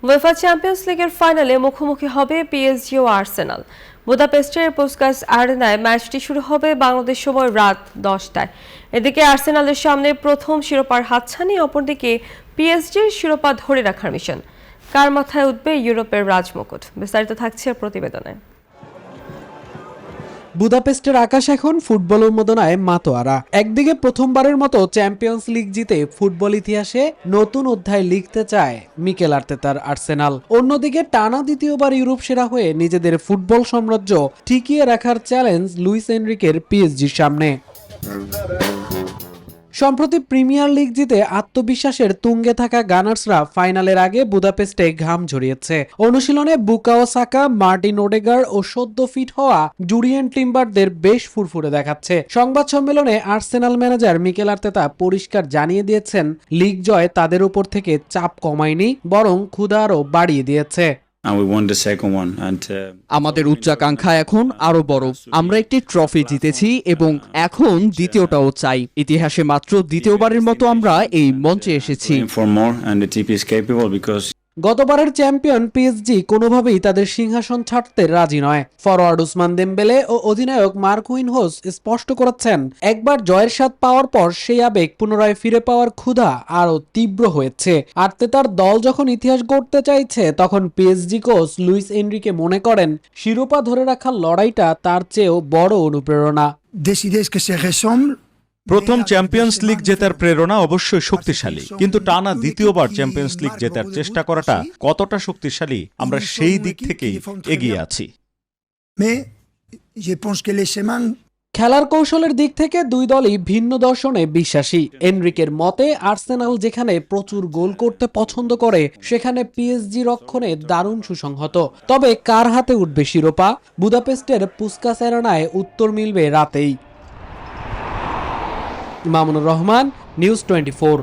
UEFA champions লিগের ফাইনালে মুখোমুখি হবে পিএসজি ও আর্সেনাল। বুদাপেস্টের পুস্কাস আরেনায় ম্যাচটি শুরু হবে বাংলাদেশ সময় রাত 10টায়। এদিকে আর্সেনালের সামনে প্রথম শিরোপার হাতছানি, অপরদিকে পিএসজির শিরোপা ধরে রাখার মিশন। কার মাথায় উঠবে ইউরোপের রাজমুকুট? বিস্তারিত থাকছে প্রতিবেদনে। বুদাপেস্টের আকাশ এখন ফুটবল উন্মাদনায় মাতোয়ারা। একদিকে প্রথমবারের মতো চ্যাম্পিয়ন্স লিগ জিতে ফুটবল ইতিহাসে নতুন অধ্যায় লিখতে চায় মিকেল আর্তেতার আর্সেনাল, অন্যদিকে টানা দ্বিতীয়বার ইউরোপ সেরা হয়ে নিজেদের ফুটবল সাম্রাজ্য টিকিয়ে রাখার চ্যালেঞ্জ লুইস এনরিকের পিএসজির সামনে। সম্প্রতি প্রিমিয়ার লিগ জিতে আত্মবিশ্বাসের তুঙ্গে থাকা গানার্সরা ফাইনালের আগে বুদাপেস্টে ঘাম ঝরিয়েছে। অনুশীলনে বুকাও সাকা, মার্টিন ওডেগার্ড ও সদ্য ফিট হওয়া জুরিয়েন টিম্বারদের বেশ ফুরফুরে দেখাচ্ছে। সংবাদ সম্মেলনে আর্সেনাল ম্যানেজার মিকেল আর্তেতা পরিষ্কার জানিয়ে দিয়েছেন, লিগ জয় তাদের উপর থেকে চাপ কমায়নি, বরং ক্ষুধা আরও বাড়িয়ে দিয়েছে। আমাদের উচ্চাকাঙ্ক্ষা এখন আরো বড়। আমরা একটি ট্রফি জিতেছি এবং এখন দ্বিতীয়টাও চাই। ইতিহাসে মাত্র দ্বিতীয়বারের মতো আমরা এই মঞ্চে এসেছি। গতবারের চ্যাম্পিয়ন পিএসজি কোনোভাবেই তাদের সিংহাসন ছাড়তে রাজি নয়। ফরোয়ার্ড উসমান দেমবেলে ও অধিনায়ক মার্কুইনহোস স্পষ্ট করেছেন, একবার জয়ের স্বাদ পাওয়ার পর সেই আবেগ পুনরায় ফিরে পাওয়ার ক্ষুধা আরও তীব্র হয়েছে। আর্তেতার দল যখন ইতিহাস গড়তে চাইছে, তখন পিএসজি কোচ লুইস এনরিকে মনে করেন শিরোপা ধরে রাখার লড়াইটা তার চেয়েও বড় অনুপ্রেরণা। প্রথম চ্যাম্পিয়ন্স লিগ জেতার প্রেরণা অবশ্যই শক্তিশালী, কিন্তু টানা দ্বিতীয়বার চ্যাম্পিয়ন্স লিগ জেতার চেষ্টা করাটা কতটা শক্তিশালী, আমরা সেই দিক থেকেই এগিয়ে আছি। খেলার কৌশলের দিক থেকে দুই দলই ভিন্ন দর্শনে বিশ্বাসী। এনরিকের মতে আর্সেনাল যেখানে প্রচুর গোল করতে পছন্দ করে, সেখানে পিএসজি রক্ষণে দারুণ সুসংহত। তবে কার হাতে উঠবে শিরোপা? বুদাপেস্টের পুস্কাস আরেনায় উত্তর মিলবে রাতেই। মামুনুর রহমান, নিউজ 24।